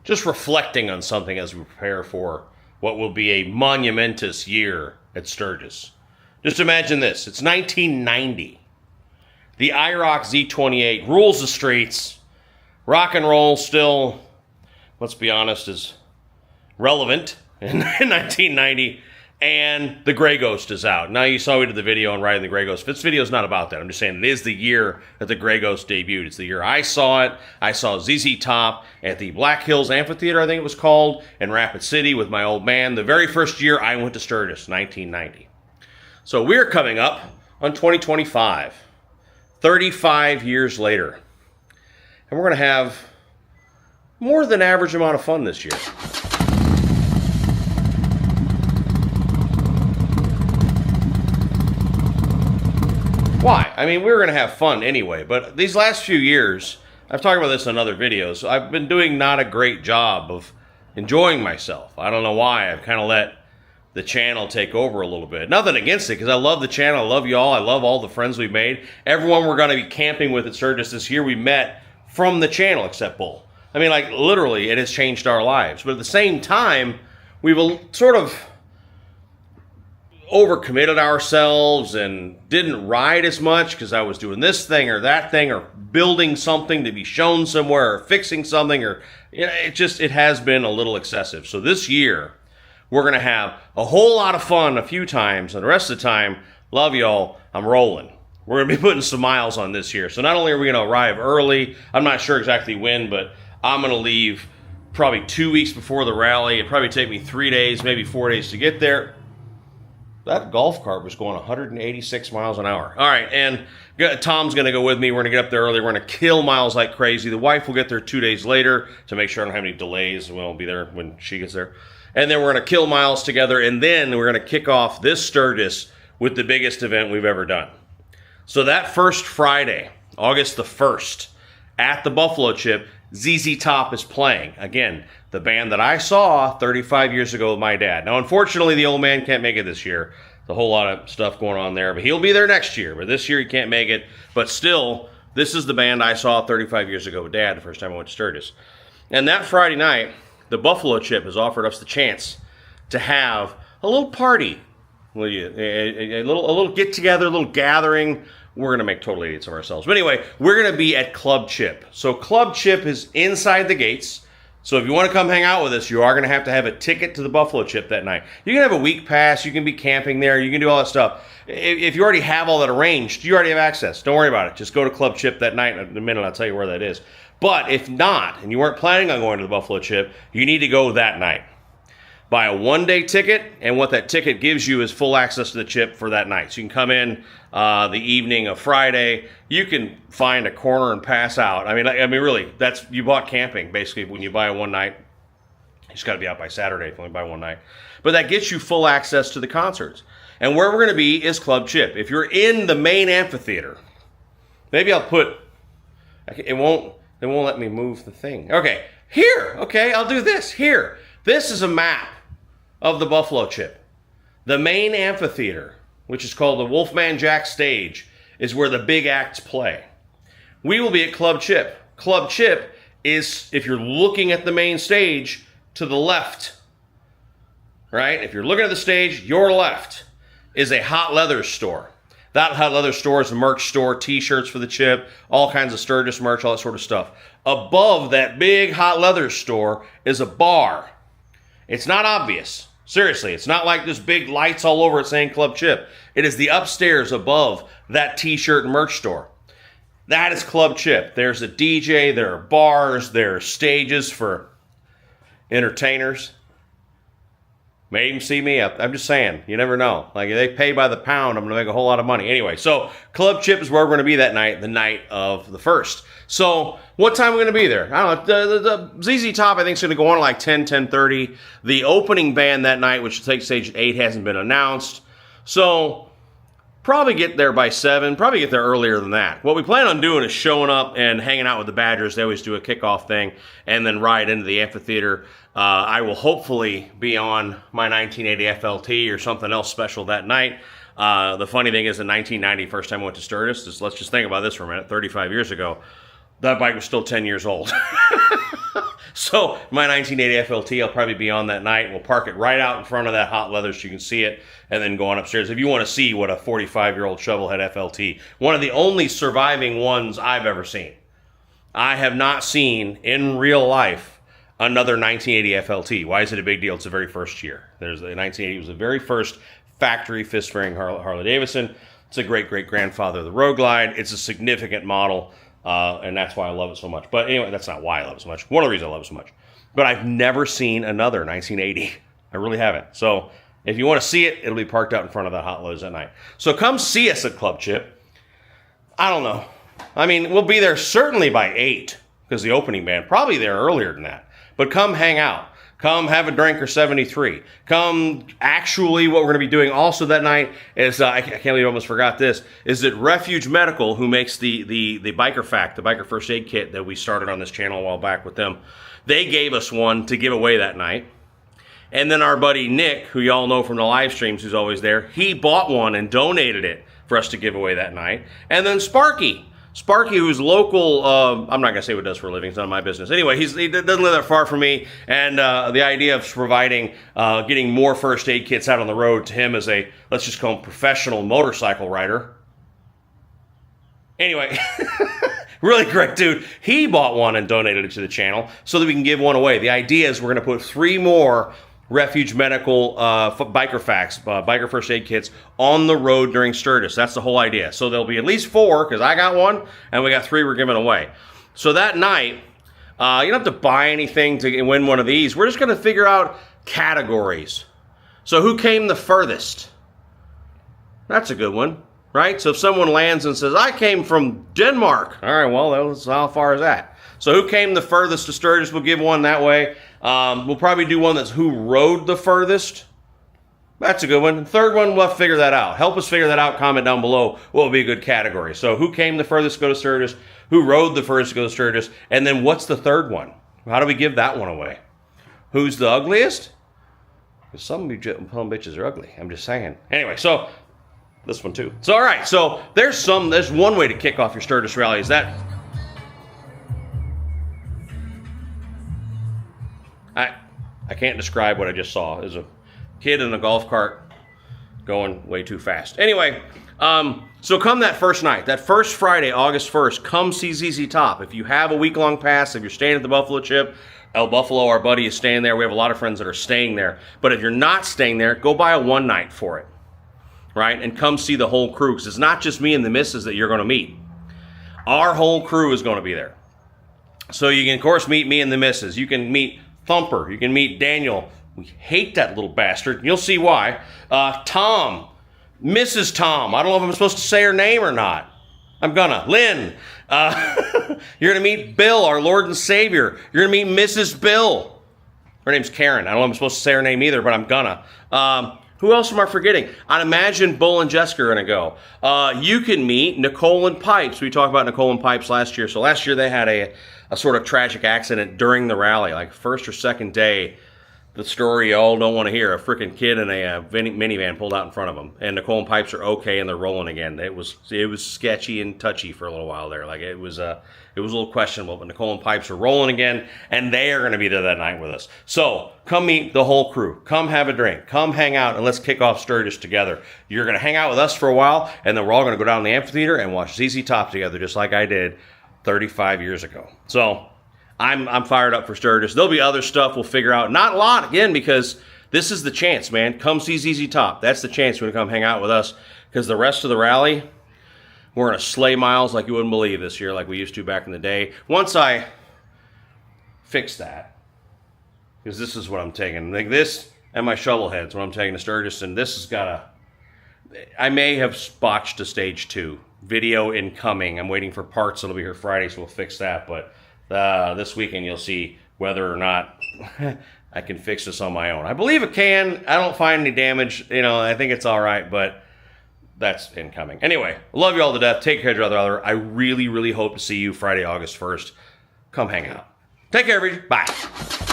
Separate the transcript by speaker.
Speaker 1: just reflecting on something as we prepare for what will be a monumentous year at Sturgis. Just imagine this. It's 1990. The IROC Z28 rules the streets. Rock and roll still, let's be honest, is relevant in 1990. And the Grey Ghost is out. Now, you saw we did the video on riding the Grey Ghost. This video is not about that. I'm just saying it is the year that the Grey Ghost debuted. It's the year I saw it. I saw ZZTop at the Black Hills Amphitheater, I think it was called, in Rapid City with my old man. The very first year I went to Sturgis, 1990. So we're coming up on 2025, 35 years later. And we're going to have more than average amount of fun this year. Why? I mean, we were going to have fun anyway, but these last few years, I've talked about this in other videos, I've been doing not a great job of enjoying myself. I don't know why. I've kind of let the channel take over a little bit. Nothing against it, because I love the channel. I love y'all. I love all the friends we've made. Everyone we're going to be camping with at Sturgis this year, we met from the channel, except Bull. I mean, like, literally, it has changed our lives. But at the same time, we've sort of overcommitted ourselves and didn't ride as much because I was doing this thing or that thing or building something to be shown somewhere or fixing something, or it has been a little excessive. So this year we're going to have a whole lot of fun a few times, and the rest of the time, love y'all, I'm rolling. We're going to be putting some miles on this year. So not only are we going to arrive early, I'm not sure exactly when, but I'm going to leave probably 2 weeks before the rally. It'd probably take me 3 days, maybe 4 days to get there. That golf cart was going 186 miles an hour. All right, and Tom's going to go with me. We're going to get up there early. We're going to kill miles like crazy. The wife will get there 2 days later to make sure I don't have any delays. We'll be there when she gets there. And then we're going to kill miles together, and then we're going to kick off this Sturgis with the biggest event we've ever done. So that first Friday, August the 1st, at the Buffalo Chip, ZZTop is playing. Again, the band that I saw 35 years ago with my dad. Now, unfortunately, the old man can't make it this year. There's a whole lot of stuff going on there, but he'll be there next year. But this year, he can't make it. But still, this is the band I saw 35 years ago with Dad the first time I went to Sturgis. And that Friday night, the Buffalo Chip has offered us the chance to have a little party. A little get-together, a little gathering. We're going to make total idiots of ourselves. But anyway, we're going to be at Club Chip. So Club Chip is inside the gates. So if you want to come hang out with us, you are going to have a ticket to the Buffalo Chip that night. You can have a week pass. You can be camping there. You can do all that stuff. If you already have all that arranged, you already have access. Don't worry about it. Just go to Club Chip that night. In a minute, I'll tell you where that is. But if not, and you weren't planning on going to the Buffalo Chip, you need to go that night. Buy a one-day ticket, and what that ticket gives you is full access to the chip for that night. So you can come in the evening of Friday. You can find a corner and pass out. I mean, really, you bought camping, basically, when you buy a one night. You just got to be out by Saturday if you only buy one night. But that gets you full access to the concerts. And where we're going to be is Club Chip. If you're in the main amphitheater, maybe I'll put, it won't let me move the thing. Okay, here, okay, I'll do this, here. This is a map of the Buffalo Chip. The main amphitheater, which is called the Wolfman Jack Stage, is where the big acts play. We will be at Club Chip. Club Chip is, if you're looking at the main stage, to the left, right? If you're looking at the stage, your left is a hot leather store. That hot leather store is a merch store, t-shirts for the Chip, all kinds of Sturgis merch, all that sort of stuff. Above that big hot leather store is a bar. It's not obvious. Seriously, it's not like there's big lights all over it saying Club Chip. It is the upstairs above that t-shirt and merch store. That is Club Chip. There's a DJ, there are bars, there are stages for entertainers. May even see me up. I'm just saying, you never know. Like, if they pay by the pound, I'm going to make a whole lot of money. Anyway, so Club Chip is where we're going to be that night, the night of the 1st. So what time are we going to be there? I don't know. The ZZTop, I think, is going to go on at like 10:30. The opening band that night, which will take stage at 8, hasn't been announced. So probably get there by 7. Probably get there earlier than that. What we plan on doing is showing up and hanging out with the Badgers. They always do a kickoff thing and then ride into the amphitheater. I will hopefully be on my 1980 FLT or something else special that night. The funny thing is, in 1990, first time I went to Sturgis, let's just think about this for a minute, 35 years ago, that bike was still 10 years old. So my 1980 FLT, I'll probably be on that night. We'll park it right out in front of that hot leather so you can see it, and then go on upstairs. If you want to see what a 45-year-old shovelhead FLT, one of the only surviving ones I've ever seen. I have not seen in real life another 1980 FLT. Why is it a big deal? It's the very first year. There's the 1980 was the very first factory fist-fairing Harley-Davidson. It's a great-great-grandfather of the Road Glide. It's a significant model, and that's why I love it so much. But anyway, that's not why I love it so much. One of the reasons I love it so much. But I've never seen another 1980. I really haven't. So if you want to see it, it'll be parked out in front of that Hot Lowe's at night. So come see us at Club Chip. I don't know. I mean, we'll be there certainly by 8, because the opening band, probably there earlier than that. But come hang out. Come have a drink or 73. Come, actually, what we're going to be doing also that night is, I can't believe I almost forgot this, is that Refuge Medical, who makes the Biker Fact, the Biker First Aid Kit that we started on this channel a while back with them, they gave us one to give away that night. And then our buddy Nick, who y'all know from the live streams, who's always there, he bought one and donated it for us to give away that night. And then Sparky, who's local, I'm not going to say what he does for a living, it's none of my business. Anyway, he doesn't live that far from me, and the idea of providing, getting more first aid kits out on the road to him as a, let's just call him professional motorcycle rider. Anyway, really great dude. He bought one and donated it to the channel so that we can give one away. The idea is we're going to put 3 more Refuge Medical Biker Facts, Biker First Aid Kits on the road during Sturgis. That's the whole idea. So there'll be at least 4, because I got one, and we got 3 we're giving away. So that night, you don't have to buy anything to win one of these. We're just going to figure out categories. So who came the furthest? That's a good one, right? So if someone lands and says, I came from Denmark. All right, well, that's how far is that? So who came the furthest to Sturgis? We'll give one that way. We'll probably do one that's who rode the furthest. That's a good one. Third one, we'll have to figure that out. Help us figure that out. Comment down below what would be a good category. So who came the furthest to go to Sturgis? Who rode the furthest to go to Sturgis? And then what's the third one? How do we give that one away? Who's the ugliest? Because some of you bitches are ugly. I'm just saying. Anyway, so this one too. So all right. So there's one way to kick off your Sturgis rally. Is that... I can't describe what I just saw. There's a kid in a golf cart going way too fast. Anyway, so come that first night, that first Friday, August 1st, come see ZZTop. If you have a week-long pass, if you're staying at the Buffalo Chip, El Buffalo, our buddy, is staying there. We have a lot of friends that are staying there. But if you're not staying there, go buy a one night for it, right? And come see the whole crew, because it's not just me and the missus that you're going to meet. Our whole crew is going to be there. So you can, of course, meet me and the missus. You can meet Thumper. You can meet Daniel. We hate that little bastard. You'll see why. Tom. Mrs. Tom. I don't know if I'm supposed to say her name or not. I'm gonna. Lynn. You're going to meet Bill, our Lord and Savior. You're going to meet Mrs. Bill. Her name's Karen. I don't know if I'm supposed to say her name either, but I'm gonna. Who else am I forgetting? I'd imagine Bull and Jessica are going to go. You can meet Nicole and Pipes. We talked about Nicole and Pipes last year. So last year they had a sort of tragic accident during the rally, like first or second day. The story you all don't want to hear. A freaking kid in a minivan pulled out in front of them. And Nicole and Pipes are okay and they're rolling again. It was sketchy and touchy for a little while there. Like it was a little questionable, but Nicole and Pipes are rolling again, and they are going to be there that night with us. So come meet the whole crew. Come have a drink. Come hang out, and let's kick off Sturgis together. You're going to hang out with us for a while, and then we're all going to go down to the amphitheater and watch ZZTop together, just like I did 35 years ago. So I'm fired up for Sturgis. There'll be other stuff we'll figure out. Not a lot, again, because this is the chance, man. Come see ZZTop. That's the chance when you come hang out with us, because the rest of the rally, we're going to slay miles like you wouldn't believe this year, like we used to back in the day. Once I fix that, because this is what I'm taking. Like this and my shovel heads, what I'm taking to Sturgis, and this has got I may have botched a stage 2. Video incoming. I'm waiting for parts that'll be here Friday, so we'll fix that. But this weekend you'll see whether or not I can fix this on my own. I believe it can. I don't find any damage. You know, I think it's all right, but that's incoming. Anyway, love you all to death. Take care of your other. I really, really hope to see you Friday, August 1st. Come hang out. Take care, everybody. Bye.